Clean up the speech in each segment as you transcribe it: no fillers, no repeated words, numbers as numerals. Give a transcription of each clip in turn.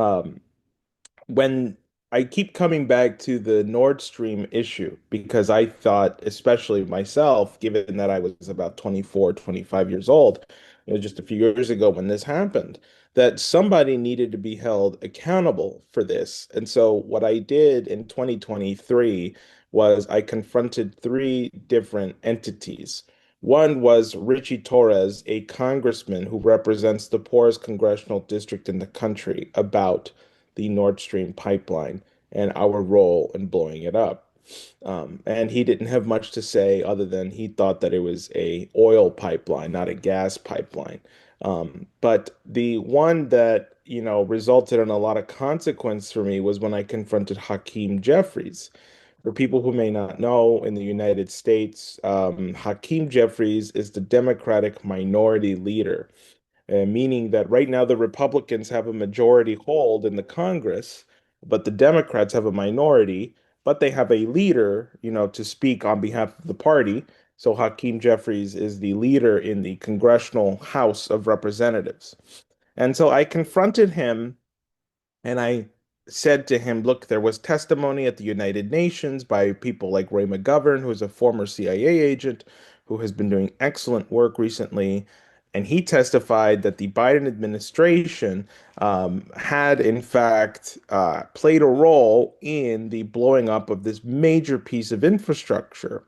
Um, when I keep coming back to the Nord Stream issue because I thought, especially myself, given that I was about 24, 25 years old, just a few years ago when this happened, that somebody needed to be held accountable for this. And so what I did in 2023 was I confronted three different entities. One was Richie Torres, a congressman who represents the poorest congressional district in the country, about the Nord Stream pipeline and our role in blowing it up. And he didn't have much to say other than he thought that it was a oil pipeline, not a gas pipeline. But the one that, resulted in a lot of consequence for me was when I confronted Hakeem Jeffries. For people who may not know, in the United States, Hakeem Jeffries is the Democratic minority leader, meaning that right now the Republicans have a majority hold in the Congress, but the Democrats have a minority, but they have a leader, to speak on behalf of the party. So Hakeem Jeffries is the leader in the Congressional House of Representatives. And so I confronted him and I said to him, look, there was testimony at the United Nations by people like Ray McGovern, who is a former CIA agent who has been doing excellent work recently. And he testified that the Biden administration had, in fact, played a role in the blowing up of this major piece of infrastructure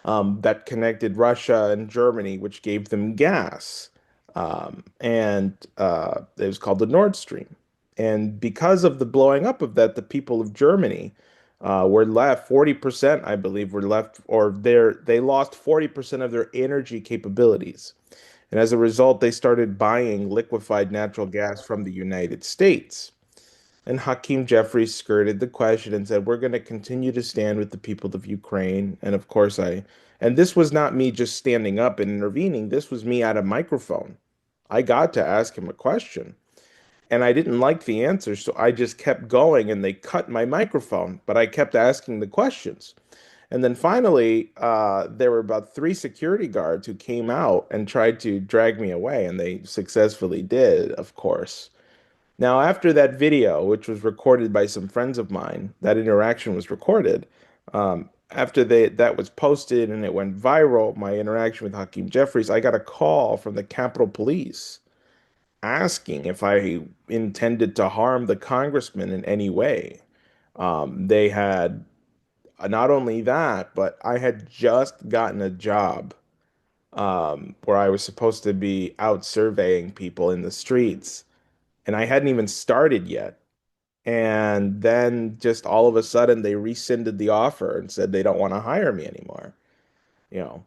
that connected Russia and Germany, which gave them gas. And it was called the Nord Stream. And because of the blowing up of that, the people of Germany were left 40%, I believe, were left, or they lost 40% of their energy capabilities. And as a result, they started buying liquefied natural gas from the United States. And Hakeem Jeffries skirted the question and said, we're going to continue to stand with the people of Ukraine. And of course, and this was not me just standing up and intervening. This was me at a microphone. I got to ask him a question and I didn't like the answer. So I just kept going and they cut my microphone, but I kept asking the questions. And then finally, there were about three security guards who came out and tried to drag me away, and they successfully did, of course. Now, after that video, which was recorded by some friends of mine, that interaction was recorded. After that was posted and it went viral, my interaction with Hakeem Jeffries, I got a call from the Capitol Police asking if I intended to harm the congressman in any way. They had not only that, but I had just gotten a job where I was supposed to be out surveying people in the streets, and I hadn't even started yet. And then just all of a sudden they rescinded the offer and said they don't want to hire me anymore, you know.